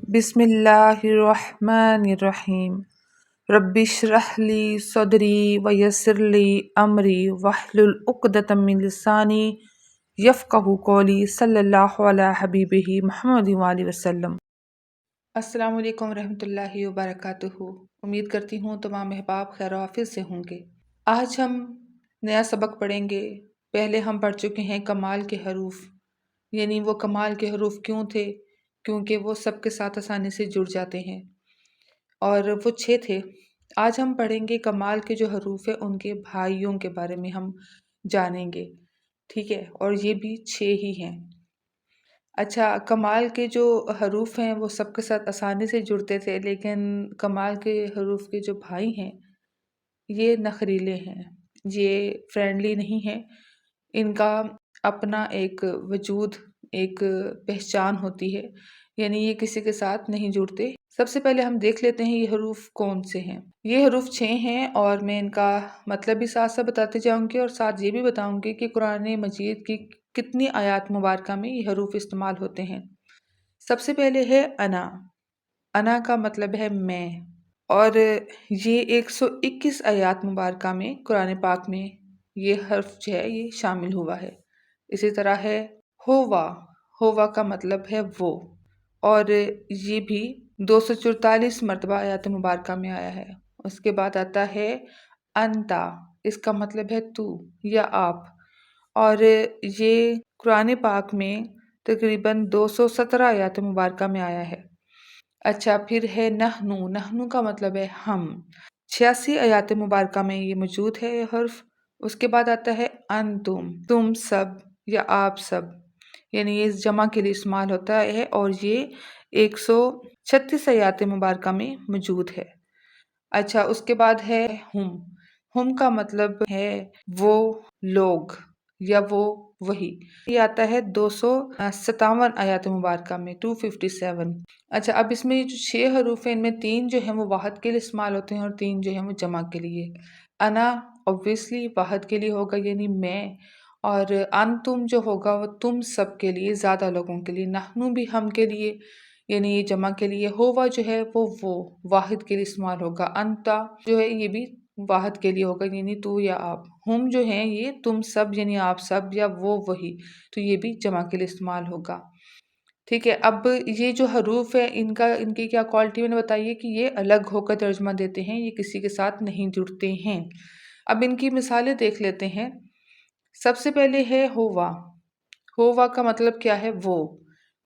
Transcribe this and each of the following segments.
بسم اللہ الرحمن الرحیم رب اشرح لی صدری ویسر لی امری واحلل عقدۃ من لسانی یفقہوا قولی صلی اللہ علی حبیبہ محمد وآلہ وسلم۔ السلام علیکم ورحمۃ اللہ وبرکاتہ۔ امید کرتی ہوں تمام احباب خیر و عافیت سے ہوں گے۔ آج ہم نیا سبق پڑھیں گے۔ پہلے ہم پڑھ چکے ہیں کمال کے حروف، یعنی وہ کمال کے حروف کیوں تھے؟ کیونکہ وہ سب کے ساتھ آسانی سے جڑ جاتے ہیں، اور وہ 6 تھے۔ آج ہم پڑھیں گے کمال کے جو حروف ہیں ان کے بھائیوں کے بارے میں ہم جانیں گے، ٹھیک ہے؟ اور یہ بھی 6 ہی ہیں۔ اچھا، کمال کے جو حروف ہیں وہ سب کے ساتھ آسانی سے جڑتے تھے، لیکن کمال کے حروف کے جو بھائی ہیں یہ نخریلے ہیں، یہ فرینڈلی نہیں ہیں۔ ان کا اپنا ایک وجود، ایک پہچان ہوتی ہے، یعنی یہ کسی کے ساتھ نہیں جڑتے۔ سب سے پہلے ہم دیکھ لیتے ہیں یہ حروف کون سے ہیں۔ یہ حروف 6 ہیں، اور میں ان کا مطلب بھی ساتھ ساتھ بتاتے جاؤں گی، اور ساتھ یہ بھی بتاؤں گی کہ قرآن مجید کی کتنی آیات مبارکہ میں یہ حروف استعمال ہوتے ہیں۔ سب سے پہلے ہے انا۔ انا کا مطلب ہے میں، اور یہ 121 آیات مبارکہ میں قرآن پاک میں یہ حرف جو ہے یہ شامل ہوا ہے۔ اسی طرح ہے ہوا۔ ہوا کا مطلب ہے وہ، اور یہ بھی 244 مرتبہ آیات مبارکہ میں آیا ہے۔ اس کے بعد آتا ہے انتا، اس کا مطلب ہے تو یا آپ، اور یہ قرآن پاک میں تقریباً 217 آیات مبارکہ میں آیا ہے۔ اچھا، پھر ہے نحنو۔ نحنو کا مطلب ہے ہم، 86 آیات مبارکہ میں یہ موجود ہے یہ حرف۔ اس کے بعد آتا ہے انتم، تم سب یا آپ سب، یعنی یہ جمع کے لیے استعمال ہوتا ہے، اور یہ 136 آیات مبارکہ میں موجود ہے۔ اچھا، اس کے بعد ہے ہم۔ ہم کا مطلب ہے وہ لوگ یا وہ وہی، یہ آتا ہے 257 آیات مبارکہ میں، 257۔ اچھا، اب اس میں یہ جو 6 حروف ہیں ان میں 3 جو ہیں وہ واحد کے لیے استعمال ہوتے ہیں، اور 3 جو ہیں وہ جمع کے لیے۔ انا اوبویسلی واحد کے لیے ہوگا، یعنی میں، اور انتم جو ہوگا وہ تم سب کے لیے، زیادہ لوگوں کے لیے۔ نحنو بھی ہم کے لیے، یعنی یہ جمع کے لیے۔ ہوا جو ہے وہ واحد کے لیے استعمال ہوگا۔ انتا جو ہے یہ بھی واحد کے لیے ہوگا، یعنی تو یا آپ۔ ہم جو ہیں یہ تم سب، یعنی آپ سب یا وہ وہی، تو یہ بھی جمع کے لیے استعمال ہوگا، ٹھیک ہے؟ اب یہ جو حروف ہے ان کی کیا کوالٹی میں نے بتائی ہے کہ یہ الگ ہو کر ترجمہ دیتے ہیں، یہ کسی کے ساتھ نہیں جڑتے ہیں۔ اب ان کی مثالیں دیکھ لیتے ہیں۔ سب سے پہلے ہے ہوا۔ ہوا کا مطلب کیا ہے؟ وہ،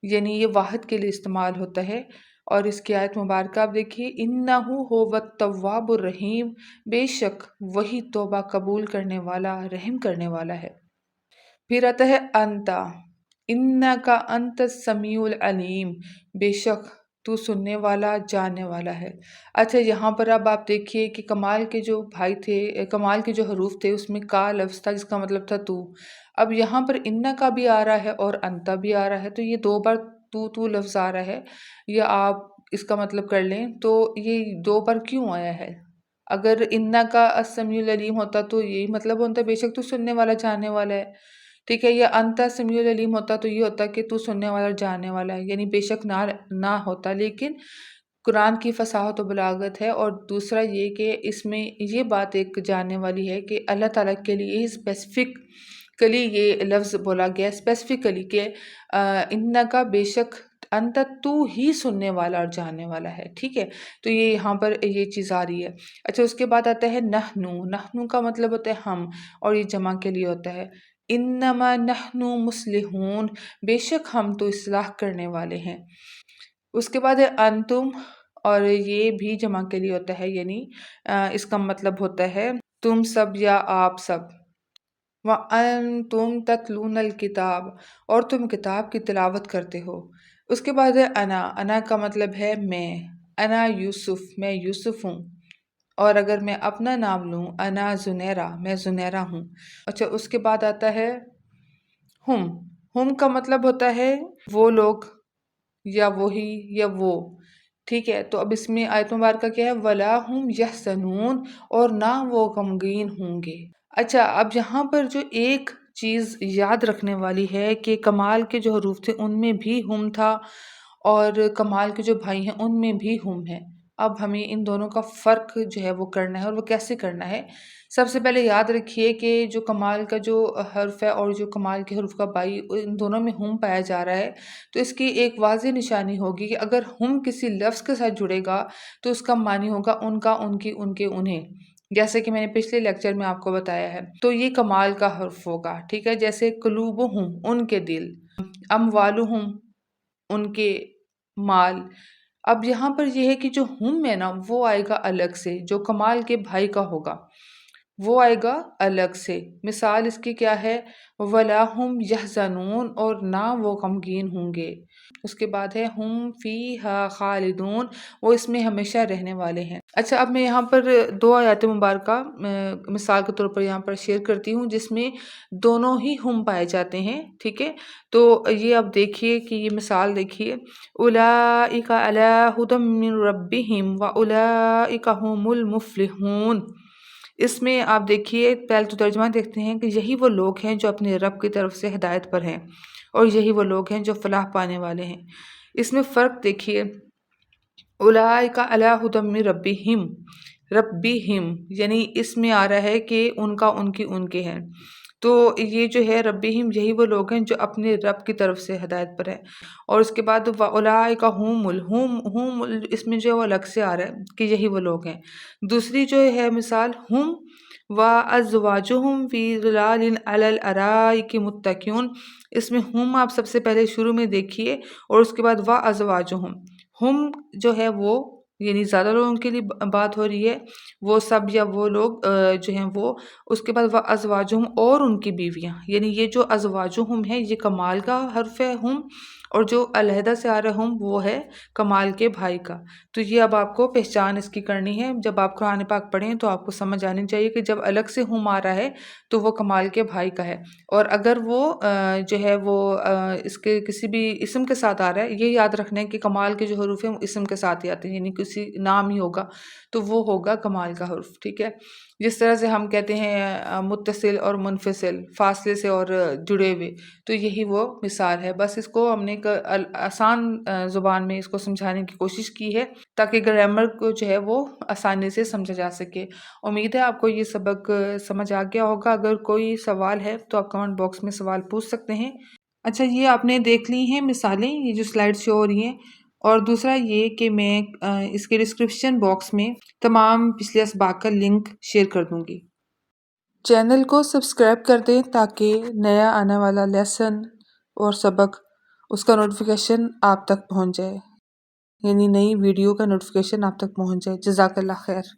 یعنی یہ واحد کے لیے استعمال ہوتا ہے، اور اس کی آیت مبارکہ آپ دیکھیے، اِنَّهُ هُوَ التَّوَّابُ الرَّحِيمُ، بے شک وہی توبہ قبول کرنے والا، رحم کرنے والا ہے۔ پھر آتا ہے انتا۔ اِنَّكَ أَنْتَ السَّمِيعُ الْعَلِيمُ، بے شک تو سننے والا، جاننے والا ہے۔ اچھا، یہاں پر اب آپ دیکھیے کہ کمال کے جو بھائی تھے، کمال کے جو حروف تھے اس میں کا لفظ تھا جس کا مطلب تھا تو۔ اب یہاں پر اِنَّ کا بھی آ رہا ہے اور انتا بھی آ رہا ہے، تو یہ 2 بار تو لفظ آ رہا ہے، یا آپ اس کا مطلب کر لیں تو یہ 2 بار کیوں آیا ہے؟ اگر اِنَّ کا السمیع العلیم ہوتا تو یہی مطلب ہوتا بے شک تو سننے والا، جاننے والا ہے، ٹھیک ہے؟ یا انتا سمیع العلیم ہوتا تو یہ ہوتا کہ تو سننے والا اور جاننے والا ہے، یعنی بے شک نہ ہوتا۔ لیکن قرآن کی فصاحت و بلاغت ہے، اور دوسرا یہ کہ اس میں یہ بات ایک جاننے والی ہے کہ اللہ تعالیٰ کے لیے اسپیسیفکلی یہ لفظ بولا گیا اسپیسیفکلی کہ ان کا بے شک انت تو ہی سننے والا اور جاننے والا ہے، ٹھیک ہے؟ تو یہ یہاں پر یہ چیز آ رہی ہے۔ اچھا، اس کے بعد آتا ہے نحنو۔ نحنو کا مطلب ہوتا ہے ہم، اور یہ جمع کے لیے ہوتا ہے۔ انما نحن مصلحون، بے شک ہم تو اصلاح کرنے والے ہیں۔ اس کے بعد ہے انتم، اور یہ بھی جمع کے لیے ہوتا ہے، یعنی اس کا مطلب ہوتا ہے تم سب یا آپ سب۔ وَأَنْتُمْ تَتْلُونَ الْكِتَابَ، اور تم کتاب کی تلاوت کرتے ہو۔ اس کے بعد ہے انا۔ انا کا مطلب ہے میں۔ انا یوسف، میں یوسف ہوں۔ اور اگر میں اپنا نام لوں، انا زنیرہ، میں زنیرہ ہوں۔ اچھا، اس کے بعد آتا ہے ہم۔ ہم کا مطلب ہوتا ہے وہ لوگ یا وہی یا وہ، ٹھیک ہے؟ تو اب اس میں آیت مبارکہ کیا ہے؟ وَلَا هُمْ يَحْزَنُونَ، اور نہ وہ غمگین ہوں گے۔ اچھا، اب یہاں پر جو ایک چیز یاد رکھنے والی ہے کہ کمال کے جو حروف تھے ان میں بھی ہم تھا، اور کمال کے جو بھائی ہیں ان میں بھی ہم ہے۔ اب ہمیں ان دونوں کا فرق جو ہے وہ کرنا ہے، اور وہ کیسے کرنا ہے؟ سب سے پہلے یاد رکھیے کہ جو کمال کا جو حرف ہے اور جو کمال کے حرف کا بائی، ان دونوں میں ہم پایا جا رہا ہے، تو اس کی ایک واضح نشانی ہوگی کہ اگر ہم کسی لفظ کے ساتھ جڑے گا تو اس کا معنی ہوگا ان کا، ان کی، ان کے، انہیں، جیسے کہ میں نے پچھلے لیکچر میں آپ کو بتایا ہے۔ تو یہ کمال کا حرف ہوگا، ٹھیک ہے؟ جیسے قلوبہم، ان کے دل، اموالہم، ان کے مال۔ اب یہاں پر یہ ہے کہ جو ہم ہے نا وہ آئے گا الگ سے، جو کمال کے بھائی کا ہوگا وہ آئے گا الگ سے۔ مثال اس کی کیا ہے؟ وَلَا هُمْ يَحْزَنُونَ، اور نہ وہ غمگین ہوں گے۔ اس کے بعد ہے ہم فیہا خالدون، وہ اس میں ہمیشہ رہنے والے ہیں۔ اچھا، اب میں یہاں پر 2 آیات مبارکہ مثال کے طور پر یہاں پر شیئر کرتی ہوں، جس میں دونوں ہی ہم پائے جاتے ہیں، ٹھیک ہے؟ تو یہ اب دیکھیے کہ یہ مثال دیکھیے، اولئک علی ھدی من ربہم واولئک ھم المفلحون۔ اس میں آپ دیکھیے، پہلے تو ترجمہ دیکھتے ہیں کہ یہی وہ لوگ ہیں جو اپنے رب کی طرف سے ہدایت پر ہیں، اور یہی وہ لوگ ہیں جو فلاح پانے والے ہیں۔ اس میں فرق دیکھیے، اولئک علی ھدی من ربہم، ربہم یعنی اس میں آ رہا ہے کہ ان کا، ان کی، ان کے ہیں۔ تو یہ جو ہے ربہم، یہی وہ لوگ ہیں جو اپنے رب کی طرف سے ہدایت پر ہیں۔ اور اس کے بعد واولئک ہم اس میں جو ہے وہ الگ سے آ رہا ہے کہ یہی وہ لوگ ہیں۔ دوسری جو ہے مثال، ہم وازواجہم فی ظلال علی الارائک متکئون، اس میں ہم آپ سب سے پہلے شروع میں دیکھیے، اور اس کے بعد وازواجہم، ہم جو ہے وہ یعنی زیادہ لوگوں کے لیے بات ہو رہی ہے، وہ سب یا وہ لوگ جو ہیں وہ۔ اس کے بعد وازواجہم، اور ان کی بیویاں، یعنی یہ جو ازواجہم ہے یہ کمال کا حرف ہے ہم، اور جو علیحدہ سے آ رہا ہم وہ ہے کمال کے بھائی کا۔ تو یہ اب آپ کو پہچان اس کی کرنی ہے۔ جب آپ قرآن پاک پڑھیں تو آپ کو سمجھ آنی چاہیے کہ جب الگ سے ہم آ رہا ہے تو وہ کمال کے بھائی کا ہے، اور اگر وہ جو ہے وہ اس کے کسی بھی اسم کے ساتھ آ رہا ہے، یہ یاد رکھنا ہے کہ کمال کے جو حروف ہیں وہ اسم کے ساتھ ہی آتے ہیں، یعنی کسی نام ہی ہوگا تو وہ ہوگا کمال کا حرف، ٹھیک ہے؟ جس طرح سے ہم کہتے ہیں متصل اور منفصل، فاصلے سے اور جڑے ہوئے، تو یہی وہ مثال ہے۔ بس اس کو ہم نے ایک آسان زبان میں اس کو سمجھانے کی کوشش کی ہے تاکہ گرامر کو جو ہے وہ آسانی سے سمجھا جا سکے۔ امید ہے آپ کو یہ سبق سمجھ آ گیا ہوگا۔ اگر کوئی سوال ہے تو آپ کمنٹ باکس میں سوال پوچھ سکتے ہیں۔ اچھا، یہ آپ نے دیکھ لی ہیں مثالیں، یہ جو سلائڈ شو ہو رہی ہیں، اور دوسرا یہ کہ میں اس کے ڈسکرپشن باکس میں تمام پچھلے اسباق کا لنک شیئر کر دوں گی۔ چینل کو سبسکرائب کر دیں تاکہ نیا آنے والا لیسن اور سبق اس کا نوٹیفیکیشن آپ تک پہنچ جائے، یعنی نئی ویڈیو کا نوٹیفیکیشن آپ تک پہنچ جائے۔ جزاک اللہ خیر۔